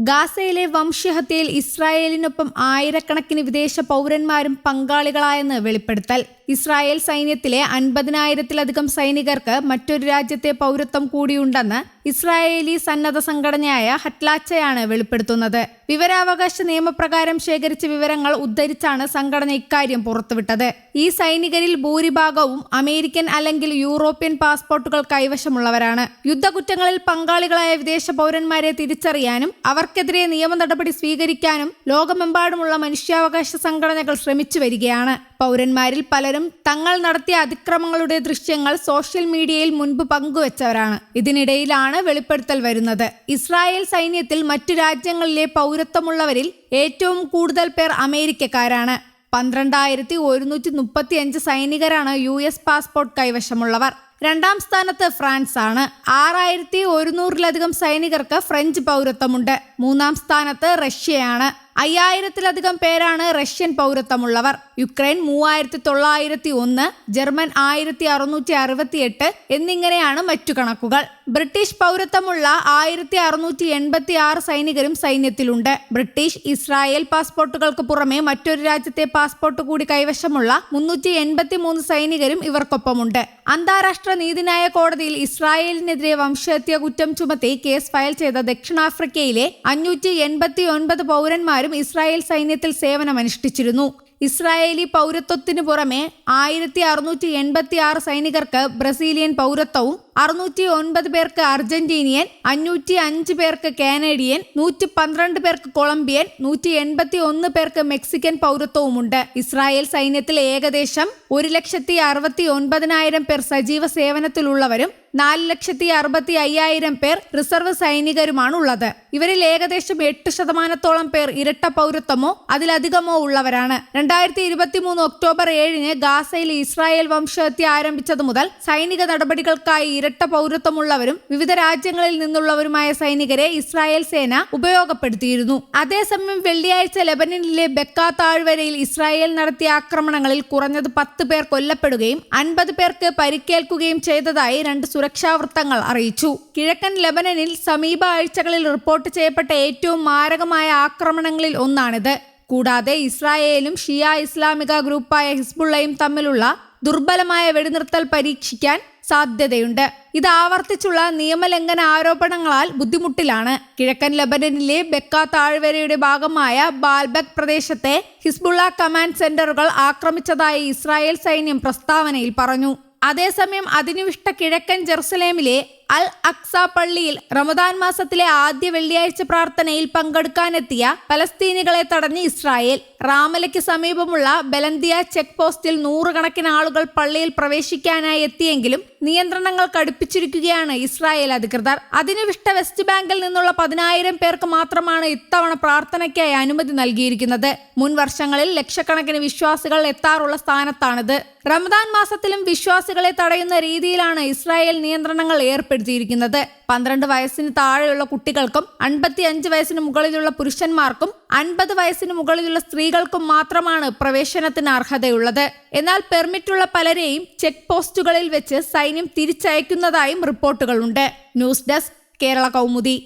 ഗാസയിലെ വംശഹത്യയിൽ ഇസ്രായേലിനൊപ്പം ആയിരക്കണക്കിന് വിദേശ പൗരന്മാരും പങ്കാളികളായെന്ന് വെളിപ്പെടുത്തൽ. ഇസ്രായേൽ സൈന്യത്തിലെ 50,000-ത്തിലധികം സൈനികർക്ക് മറ്റൊരു രാജ്യത്തെ പൗരത്വം കൂടിയുണ്ടെന്ന് ഇസ്രായേലി സന്നദ്ധ സംഘടനയായ ഹറ്റ്ലാച്ചയാണ് വെളിപ്പെടുത്തുന്നത്. വിവരാവകാശ നിയമപ്രകാരം ശേഖരിച്ച വിവരങ്ങൾ ഉദ്ധരിച്ചാണ് സംഘടന ഇക്കാര്യം പുറത്തുവിട്ടത്. ഈ സൈനികരിൽ ഭൂരിഭാഗവും അമേരിക്കൻ അല്ലെങ്കിൽ യൂറോപ്യൻ പാസ്പോർട്ടുകൾ കൈവശമുള്ളവരാണ്. യുദ്ധകുറ്റങ്ങളിൽ പങ്കാളികളായ വിദേശ പൗരന്മാരെ തിരിച്ചറിയാനും അവർക്കെതിരെ നിയമ നടപടി സ്വീകരിക്കാനും ലോകമെമ്പാടുമുള്ള മനുഷ്യാവകാശ സംഘടനകൾ ശ്രമിച്ചു വരികയാണ്. പൗരന്മാരിൽ പലരും തങ്ങൾ നടത്തിയ അതിക്രമങ്ങളുടെ ദൃശ്യങ്ങൾ സോഷ്യൽ മീഡിയയിൽ മുൻപ് പങ്കുവച്ചവരാണ്. ഇതിനിടയിലാണ് വെളിപ്പെടുത്തൽ വരുന്നത്. ഇസ്രായേൽ സൈന്യത്തിൽ മറ്റു രാജ്യങ്ങളിലെ പൗരത്വമുള്ളവരിൽ ഏറ്റവും കൂടുതൽ പേർ അമേരിക്കക്കാരാണ്. 12,135 സൈനികരാണ് US പാസ്പോർട്ട് കൈവശമുള്ളവർ. രണ്ടാം സ്ഥാനത്ത് ഫ്രാൻസ് ആണ്. 6,100-ലധികം സൈനികർക്ക് ഫ്രഞ്ച് പൗരത്വമുണ്ട്. മൂന്നാം സ്ഥാനത്ത് റഷ്യയാണ്. 5,000-ലധികം പേരാണ് റഷ്യൻ പൗരത്വമുള്ളവർ. യുക്രൈൻ 3,901, ജർമ്മൻ 1,668 എന്നിങ്ങനെയാണ് മറ്റു കണക്കുകൾ. ബ്രിട്ടീഷ് പൗരത്വമുള്ള 1,686 സൈനികരും സൈന്യത്തിലുണ്ട്. ബ്രിട്ടീഷ്, ഇസ്രായേൽ പാസ്പോർട്ടുകൾക്ക് പുറമെ മറ്റൊരു രാജ്യത്തെ പാസ്പോർട്ട് കൂടി കൈവശമുള്ള 383 സൈനികരും ഇവർക്കൊപ്പമുണ്ട്. അന്താരാഷ്ട്ര നീതിന്യായ കോടതിയിൽ ഇസ്രായേലിനെതിരെ വംശഹത്യ കുറ്റം ചുമത്തി കേസ് ഫയൽ ചെയ്ത ദക്ഷിണാഫ്രിക്കയിലെ 589 പൗരന്മാരും ഇസ്രായേൽ സൈന്യത്തിൽ സേവനമനുഷ്ഠിച്ചിരുന്നു. ഇസ്രായേലി പൗരത്വത്തിനു പുറമെ 1,686 സൈനികർക്ക് ബ്രസീലിയൻ പൗരത്വവും 609 പേർക്ക് അർജന്റീനിയൻ, 505 പേർക്ക് കാനഡിയൻ, 112 പേർക്ക് കൊളംബിയൻ, 181 പേർക്ക് മെക്സിക്കൻ പൗരത്വവുമുണ്ട്. ഇസ്രായേൽ സൈന്യത്തിൽ ഏകദേശം 1,69,000 പേർ സജീവ സേവനത്തിലുള്ളവരും 4,65,000 പേർ റിസർവ് സൈനികരുമാണുള്ളത്. ഇവരിൽ ഏകദേശം 8% പേർ ഇരട്ട പൗരത്വമോ അതിലധികമോ ഉള്ളവരാണ്. 2023 ഒക്ടോബർ 7 ഗാസയിൽ ഇസ്രായേൽ വംശഹത്യ ആരംഭിച്ചതു മുതൽ സൈനിക നടപടികൾക്കായി ഇരട്ട പൗരത്വമുള്ളവരും വിവിധ രാജ്യങ്ങളിൽ നിന്നുള്ളവരുമായ സൈനികരെ ഇസ്രായേൽ സേന ഉപയോഗപ്പെടുത്തിയിരുന്നു. അതേസമയം വെള്ളിയാഴ്ച ലെബനനിലെ ബെക്ക താഴ്വരയിൽ ഇസ്രായേൽ നടത്തിയ ആക്രമണങ്ങളിൽ കുറഞ്ഞത് 10 പേർ കൊല്ലപ്പെടുകയും 50 പേർക്ക് പരിക്കേൽക്കുകയും ചെയ്തതായി 2 സുരക്ഷാ വൃത്തങ്ങൾ അറിയിച്ചു. കിഴക്കൻ ലെബനനിൽ സമീപ ആഴ്ചകളിൽ റിപ്പോർട്ട് ചെയ്യപ്പെട്ട ഏറ്റവും മാരകമായ ആക്രമണങ്ങളിൽ ഒന്നാണിത്. കൂടാതെ ഇസ്രായേലും ഷിയ ഇസ്ലാമിക ഗ്രൂപ്പായ ഹിസ്ബുള്ളയും തമ്മിലുള്ള ദുർബലമായ വെടിനിർത്തൽ പരീക്ഷിക്കാൻ സാധ്യതയുണ്ട്. ഇത് ആവർത്തിച്ചുള്ള നിയമലംഘന ആരോപണങ്ങളാൽ ബുദ്ധിമുട്ടിലാണ്. കിഴക്കൻ ലെബനനിലെ ബെക്ക താഴ്വരയുടെ ഭാഗമായ ബാൽബക് പ്രദേശത്തെ ഹിസ്ബുള്ള കമാൻഡ് സെന്ററുകൾ ആക്രമിച്ചതായി ഇസ്രായേൽ സൈന്യം പ്രസ്താവനയിൽ പറഞ്ഞു. അതേസമയം അതിനുവിഷ്ട കിഴക്കൻ ജെറുസലേമിലെ അൽ അക്സ പള്ളിയിൽ റമദാൻ മാസത്തിലെ ആദ്യ വെള്ളിയാഴ്ച പ്രാർത്ഥനയിൽ പങ്കെടുക്കാനെത്തിയ പലസ്തീനികളെ തടഞ്ഞ് ഇസ്രായേൽ. റാമലയ്ക്ക് സമീപമുള്ള ബലന്തിയ ചെക്ക് പോസ്റ്റിൽ 100 കണക്കിന് ആളുകൾ പള്ളിയിൽ പ്രവേശിക്കാനായി എത്തിയെങ്കിലും നിയന്ത്രണങ്ങൾ കടുപ്പിച്ചിരിക്കുകയാണ് ഇസ്രായേൽ അധികൃതർ. അതിനുവിഷ്ട വെസ്റ്റ് ബാങ്കിൽ നിന്നുള്ള 10,000 പേർക്ക് മാത്രമാണ് ഇത്തവണ പ്രാർത്ഥനയ്ക്കായി അനുമതി നൽകിയിരിക്കുന്നത്. മുൻ വർഷങ്ങളിൽ ലക്ഷക്കണക്കിന് വിശ്വാസികൾ എത്താറുള്ള സ്ഥാനത്താണിത്. റമദാൻ മാസത്തിലും വിശ്വാസികളെ തടയുന്ന രീതിയിലാണ് ഇസ്രായേൽ നിയന്ത്രണങ്ങൾ ഏർപ്പെടുത്തിയിരിക്കുന്നത്. 12 വയസ്സിന് താഴെയുള്ള കുട്ടികൾക്കും 55 വയസ്സിന് മുകളിലുള്ള പുരുഷന്മാർക്കും 50 വയസ്സിന് മുകളിലുള്ള സ്ത്രീകൾക്കും മാത്രമാണ് പ്രവേശനത്തിന് അർഹതയുള്ളത്. എന്നാൽ പെർമിറ്റുള്ള പലരെയും ചെക്ക് പോസ്റ്റുകളിൽ വെച്ച് സൈന്യം തിരിച്ചയക്കുന്നതായും റിപ്പോർട്ടുകളുണ്ട്. News desk, Kerala Kaumudi.